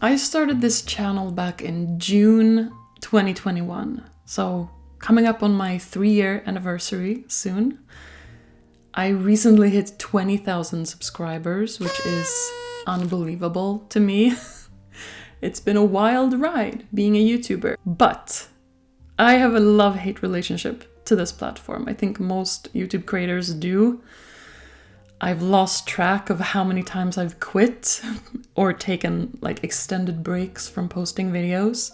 I started this channel back in June 2021, so coming up on my 3-year anniversary soon. I recently hit 20,000 subscribers, which is unbelievable to me. It's been a wild ride being a YouTuber, but I have a love-hate relationship to this platform. I think most YouTube creators do. I've lost track of how many times I've quit or taken like extended breaks from posting videos.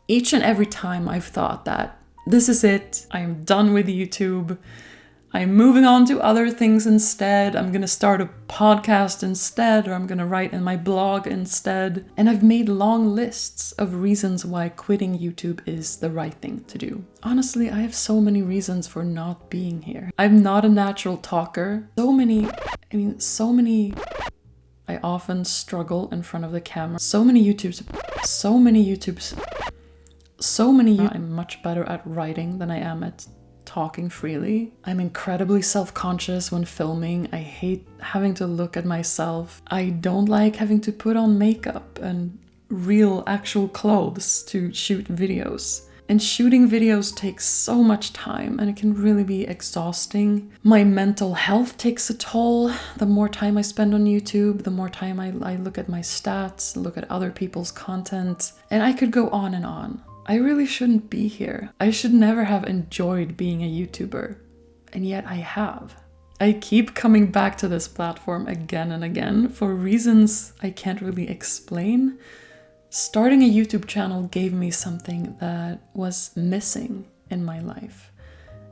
Each and every time I've thought that this is it, I'm done with YouTube, I'm moving on to other things instead, I'm gonna start a podcast instead, or I'm gonna write in my blog instead. And I've made long lists of reasons why quitting YouTube is the right thing to do. Honestly, I have so many reasons for not being here. I'm not a natural talker. I often struggle in front of the camera. I'm much better at writing than I am at talking freely. I'm incredibly self-conscious when filming. I hate having to look at myself. I don't like having to put on makeup and real actual clothes to shoot videos. And shooting videos takes so much time and it can really be exhausting. My mental health takes a toll. The more time I spend on YouTube, the more time I look at my stats, look at other people's content, and I could go on and on. I really shouldn't be here. I should never have enjoyed being a YouTuber, and yet I have. I keep coming back to this platform again and again for reasons I can't really explain. Starting a YouTube channel gave me something that was missing in my life.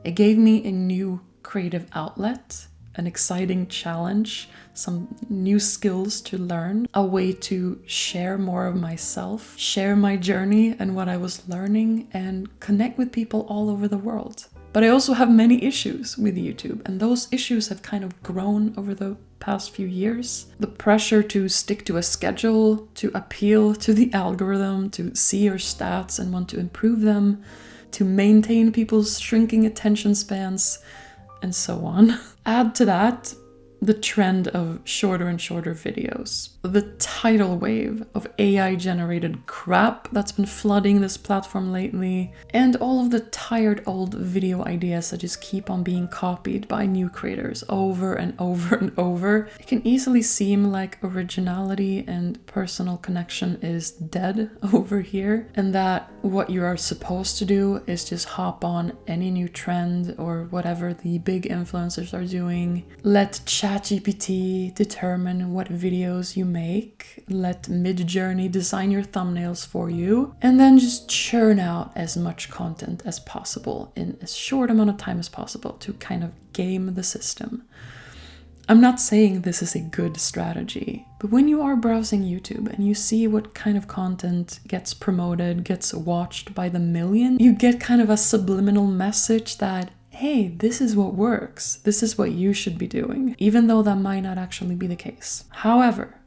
It gave me a new creative outlet, an exciting challenge, some new skills to learn, a way to share more of myself, share my journey and what I was learning, and connect with people all over the world. But I also have many issues with YouTube, and those issues have kind of grown over the past few years. The pressure to stick to a schedule, to appeal to the algorithm, to see your stats and want to improve them, to maintain people's shrinking attention spans, and so on. Add to that the trend of shorter and shorter videos, the tidal wave of AI-generated crap that's been flooding this platform lately, and all of the tired old video ideas that just keep on being copied by new creators over and over and over. It can easily seem like originality and personal connection is dead over here, and that what you are supposed to do is just hop on any new trend or whatever the big influencers are doing. Let ChatGPT determine what videos you make, let Midjourney design your thumbnails for you, and then just churn out as much content as possible in as short amount of time as possible to kind of game the system. I'm not saying this is a good strategy, but when you are browsing YouTube and you see what kind of content gets promoted, gets watched by the million, you get kind of a subliminal message that, hey, this is what works. This is what you should be doing, even though that might not actually be the case. However,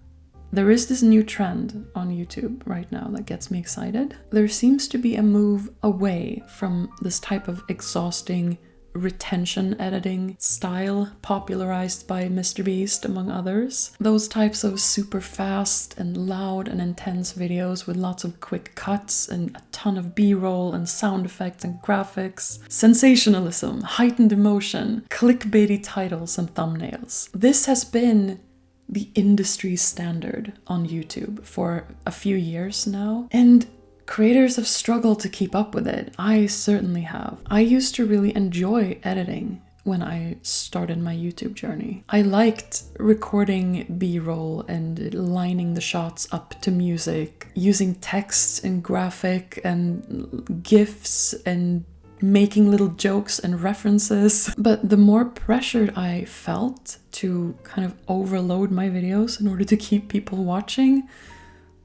there is this new trend on YouTube right now that gets me excited. There seems to be a move away from this type of exhausting retention editing style popularized by MrBeast, among others. Those types of super fast and loud and intense videos with lots of quick cuts and a ton of B-roll and sound effects and graphics. Sensationalism, heightened emotion, clickbaity titles and thumbnails. This has been the industry standard on YouTube for a few years now, and creators have struggled to keep up with it. I certainly have. I used to really enjoy editing when I started my YouTube journey. I liked recording B-roll and lining the shots up to music, using text and graphic and GIFs and making little jokes and references. But the more pressured I felt to kind of overload my videos in order to keep people watching,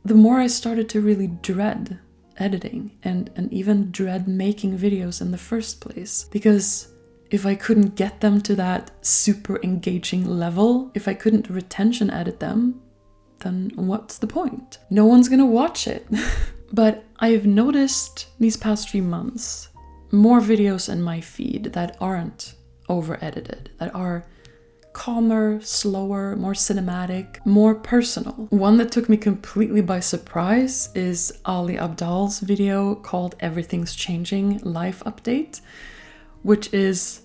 the more I started to really dread editing and even dread making videos in the first place. Because if I couldn't get them to that super engaging level, if I couldn't retention edit them, then what's the point? No one's gonna watch it. But I've noticed these past few months more videos in my feed that aren't over edited, that are calmer, slower, more cinematic, more personal. One that took me completely by surprise is Ali Abdaal's video called Everything's Changing Life Update, which is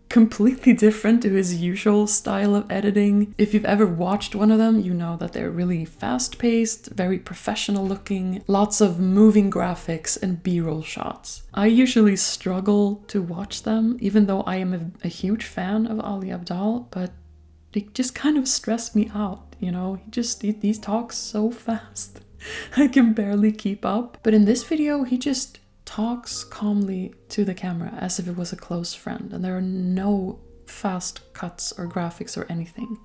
completely different to his usual style of editing. If you've ever watched one of them, you know that they're really fast-paced, very professional looking, lots of moving graphics and B-roll shots. I usually struggle to watch them, even though I am a huge fan of Ali Abdaal, but they just kind of stress me out, you know? He talks so fast. I can barely keep up. But in this video, he just talks calmly to the camera as if it was a close friend, and there are no fast cuts or graphics or anything.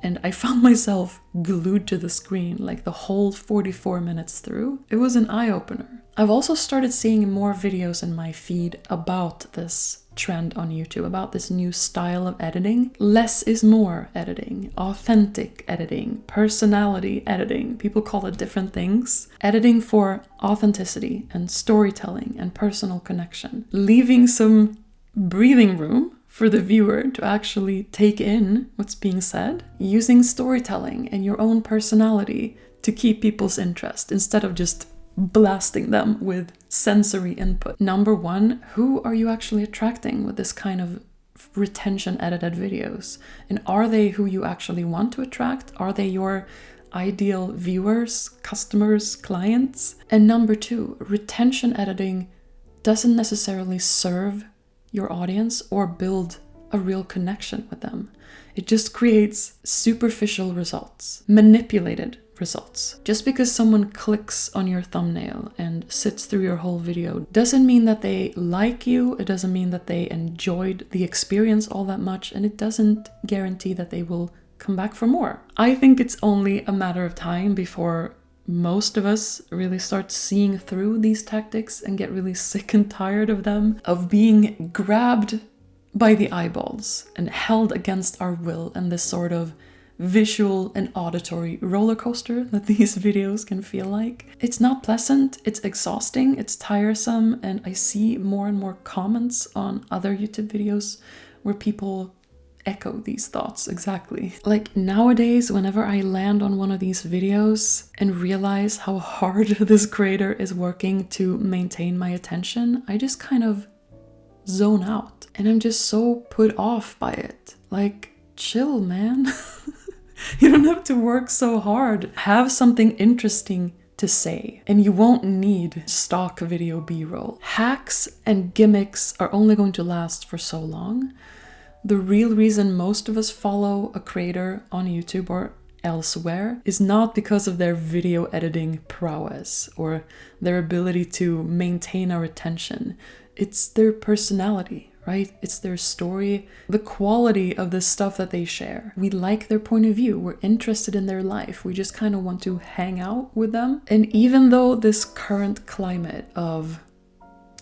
And I found myself glued to the screen like the whole 44 minutes through. It was an eye-opener. I've also started seeing more videos in my feed about this trend on YouTube, about this new style of editing. Less is more editing, authentic editing, personality editing. People call it different things. Editing for authenticity and storytelling and personal connection. Leaving some breathing room for the viewer to actually take in what's being said. Using storytelling and your own personality to keep people's interest instead of just blasting them with sensory input. Number one, who are you actually attracting with this kind of retention edited videos? And are they who you actually want to attract? Are they your ideal viewers, customers, clients? And number two, retention editing doesn't necessarily serve your audience or build a real connection with them. It just creates superficial results, manipulated results. Just because someone clicks on your thumbnail and sits through your whole video doesn't mean that they like you, it doesn't mean that they enjoyed the experience all that much, and it doesn't guarantee that they will come back for more. I think it's only a matter of time before most of us really start seeing through these tactics and get really sick and tired of them, of being grabbed by the eyeballs and held against our will in this sort of visual and auditory roller coaster that these videos can feel like. It's not pleasant, it's exhausting, it's tiresome, and I see more and more comments on other YouTube videos where people echo these thoughts exactly. Like nowadays, whenever I land on one of these videos and realize how hard this creator is working to maintain my attention, I just kind of zone out. And I'm just so put off by it. Like, chill, man. You don't have to work so hard. Have something interesting to say, and you won't need stock video B-roll. Hacks and gimmicks are only going to last for so long. The real reason most of us follow a creator on YouTube or elsewhere is not because of their video editing prowess or their ability to maintain our attention. It's their personality, right? It's their story, the quality of the stuff that they share. We like their point of view. We're interested in their life. We just kind of want to hang out with them. And even though this current climate of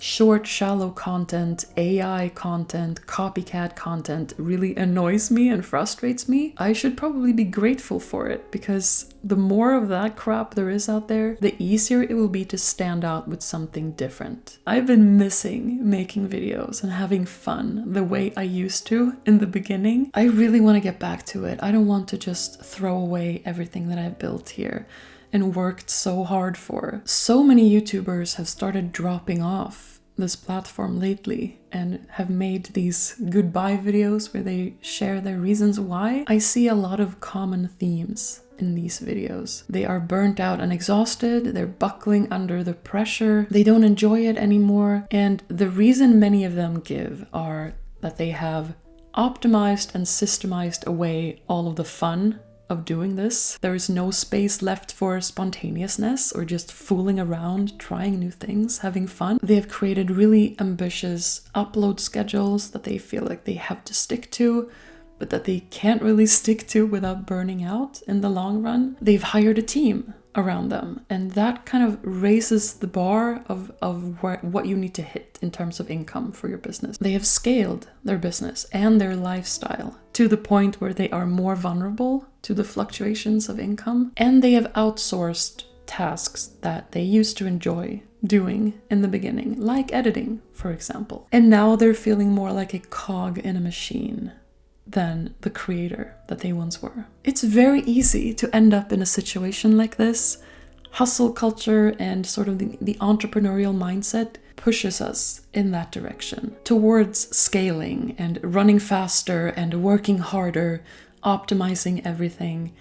short, shallow content, AI content, copycat content really annoys me and frustrates me, I should probably be grateful for it, because the more of that crap there is out there, the easier it will be to stand out with something different. I've been missing making videos and having fun the way I used to in the beginning. I really want to get back to it. I don't want to just throw away everything that I've built here and worked so hard for. So many YouTubers have started dropping off this platform lately and have made these goodbye videos where they share their reasons why. I see a lot of common themes in these videos. They are burnt out and exhausted, they're buckling under the pressure, they don't enjoy it anymore, and the reason many of them give are that they have optimized and systemized away all of the fun of doing this. There is no space left for spontaneousness or just fooling around, trying new things, having fun. They have created really ambitious upload schedules that they feel like they have to stick to, but that they can't really stick to without burning out in the long run. They've hired a team around them, and that kind of raises the bar of what you need to hit in terms of income for your business. They have scaled their business and their lifestyle to the point where they are more vulnerable to the fluctuations of income, and they have outsourced tasks that they used to enjoy doing in the beginning, like editing, for example. And now they're feeling more like a cog in a machine. than the creator that they once were. It's very easy to end up in a situation like this. Hustle culture and sort of the entrepreneurial mindset pushes us in that direction towards scaling and running faster and working harder, optimizing everything.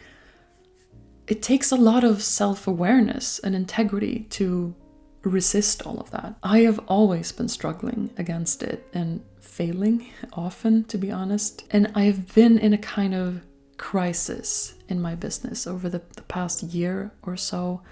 It takes a lot of self-awareness and integrity to resist all of that. I have always been struggling against it and failing often, to be honest. And I have been in a kind of crisis in my business over the past year or so,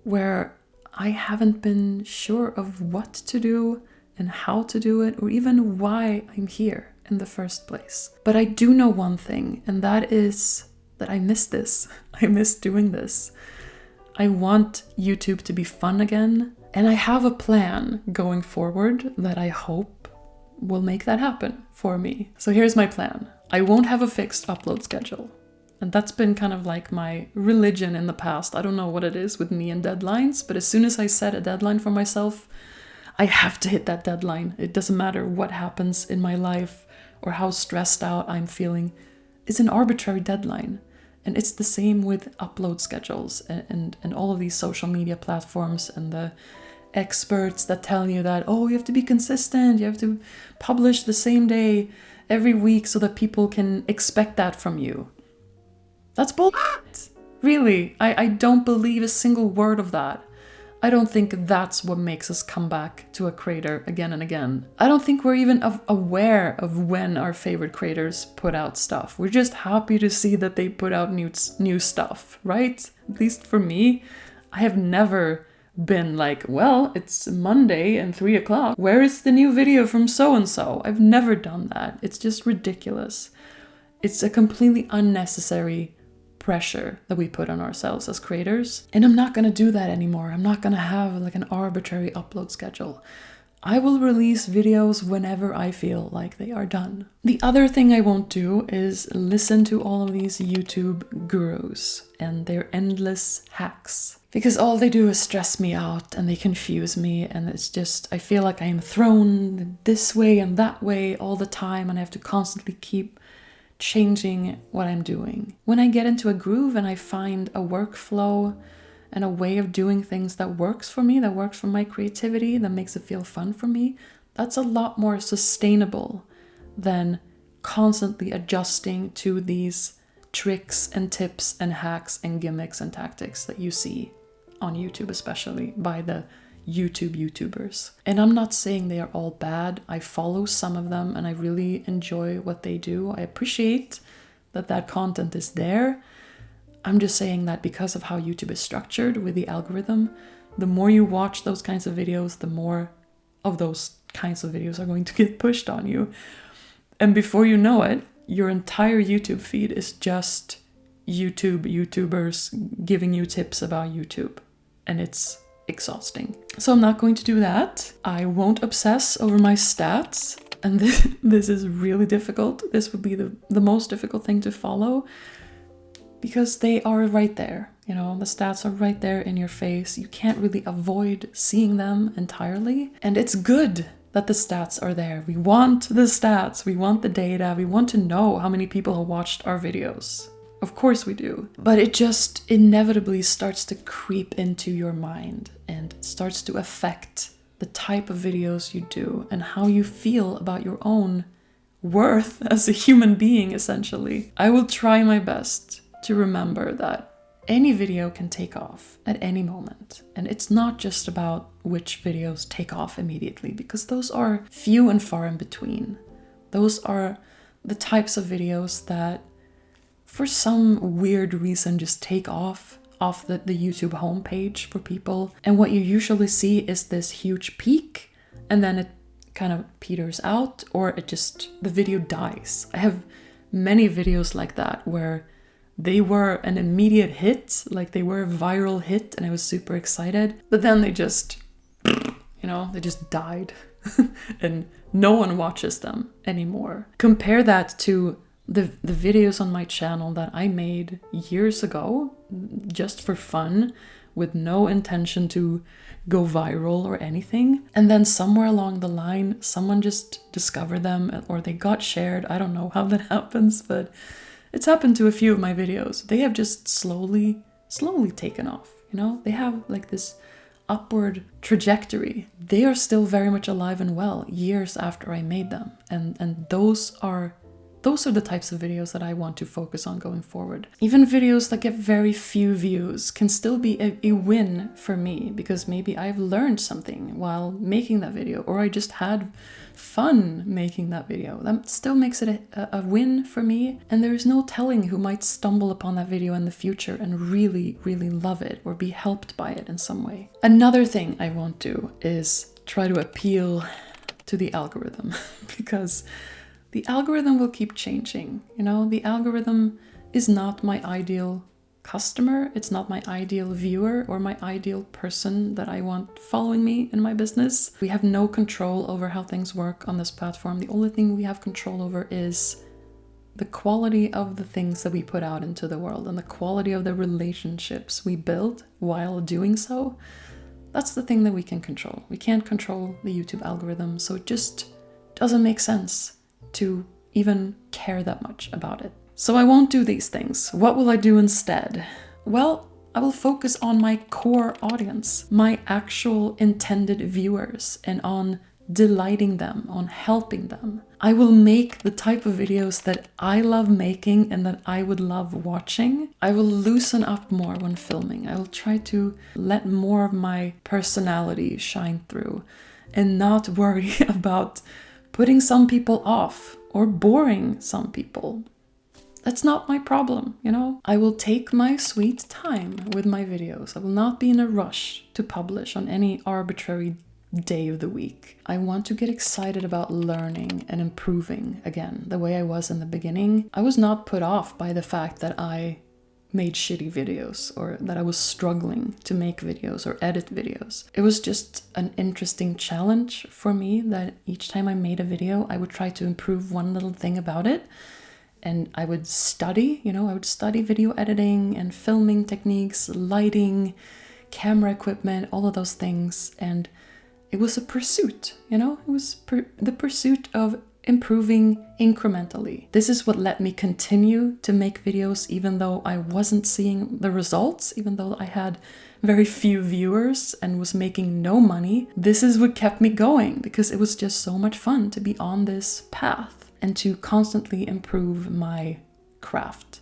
where I haven't been sure of what to do and how to do it, or even why I'm here in the first place. But I do know one thing, and that is that I miss this. I miss doing this. I want YouTube to be fun again, and I have a plan going forward that I hope will make that happen for me. So here's my plan. I won't have a fixed upload schedule. And that's been kind of like my religion in the past. I don't know what it is with me and deadlines, but as soon as I set a deadline for myself, I have to hit that deadline. It doesn't matter what happens in my life or how stressed out I'm feeling. It's an arbitrary deadline. And it's the same with upload schedules and all of these social media platforms and the experts that tell you that, oh, you have to be consistent, you have to publish the same day every week so that people can expect that from you. That's bullshit. Really, I don't believe a single word of that. I don't think that's what makes us come back to a creator again and again. I don't think we're even aware of when our favorite creators put out stuff. We're just happy to see that they put out new stuff, right? At least for me, I have never been like, well, it's Monday and 3 o'clock. Where is the new video from so-and-so? I've never done that. It's just ridiculous. It's a completely unnecessary pressure that we put on ourselves as creators. And I'm not going to do that anymore. I'm not going to have like an arbitrary upload schedule. I will release videos whenever I feel like they are done. The other thing I won't do is listen to all of these YouTube gurus and their endless hacks. Because all they do is stress me out and they confuse me, and it's just, I feel like I am thrown this way and that way all the time, and I have to constantly keep changing what I'm doing. When I get into a groove and I find a workflow and a way of doing things that works for me, that works for my creativity, that makes it feel fun for me, that's a lot more sustainable than constantly adjusting to these tricks and tips and hacks and gimmicks and tactics that you see on YouTube, especially by the YouTubers. And I'm not saying they are all bad. I follow some of them and I really enjoy what they do. I appreciate that content is there. I'm just saying that because of how YouTube is structured with the algorithm, the more you watch those kinds of videos, the more of those kinds of videos are going to get pushed on you. And before you know it, your entire YouTube feed is just YouTubers giving you tips about YouTube. And it's exhausting. So I'm not going to do that. I won't obsess over my stats. And this is really difficult. This would be the most difficult thing to follow because they are right there. You know, the stats are right there in your face. You can't really avoid seeing them entirely. And it's good that the stats are there. We want the stats. We want the data. We want to know how many people have watched our videos. Of course we do. But it just inevitably starts to creep into your mind and starts to affect the type of videos you do and how you feel about your own worth as a human being, essentially. I will try my best to remember that any video can take off at any moment. And it's not just about which videos take off immediately, because those are few and far in between. Those are the types of videos that for some weird reason just take off the YouTube homepage for people. And what you usually see is this huge peak and then it kind of peters out, or the video dies. I have many videos like that where they were an immediate hit, like they were a viral hit and I was super excited, but then they just died and no one watches them anymore. Compare that to the videos on my channel that I made years ago just for fun, with no intention to go viral or anything. And then somewhere along the line, someone just discovered them or they got shared. I don't know how that happens, but it's happened to a few of my videos. They have just slowly taken off. You know, they have like this upward trajectory. They are still very much alive and well years after I made them. And those are the types of videos that I want to focus on going forward. Even videos that get very few views can still be a win for me, because maybe I've learned something while making that video, or I just had fun making that video. That still makes it a win for me, and there's no telling who might stumble upon that video in the future and really, really love it or be helped by it in some way. Another thing I won't do is try to appeal to the algorithm because the algorithm will keep changing. You know, the algorithm is not my ideal customer. It's not my ideal viewer or my ideal person that I want following me in my business. We have no control over how things work on this platform. The only thing we have control over is the quality of the things that we put out into the world and the quality of the relationships we build while doing so. That's the thing that we can control. We can't control the YouTube algorithm, so it just doesn't make sense to even care that much about it. So I won't do these things. What will I do instead? Well, I will focus on my core audience, my actual intended viewers, and on delighting them, on helping them. I will make the type of videos that I love making and that I would love watching. I will loosen up more when filming. I will try to let more of my personality shine through and not worry about putting some people off or boring some people. That's not my problem, you know? I will take my sweet time with my videos. I will not be in a rush to publish on any arbitrary day of the week. I want to get excited about learning and improving again, the way I was in the beginning. I was not put off by the fact that I made shitty videos or that I was struggling to make videos or edit videos. It was just an interesting challenge for me that each time I made a video, I would try to improve one little thing about it. And I would study, I would study video editing and filming techniques, lighting, camera equipment, all of those things. And it was a pursuit, it was the pursuit of improving incrementally. This is what let me continue to make videos even though I wasn't seeing the results, even though I had very few viewers and was making no money. This is what kept me going because it was just so much fun to be on this path and to constantly improve my craft.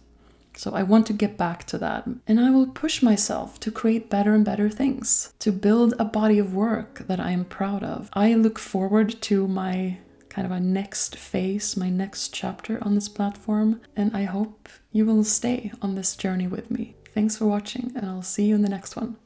So I want to get back to that, and I will push myself to create better and better things, to build a body of work that I am proud of. I look forward to my kind of a next phase, my next chapter on this platform, and I hope you will stay on this journey with me. Thanks for watching, and I'll see you in the next one.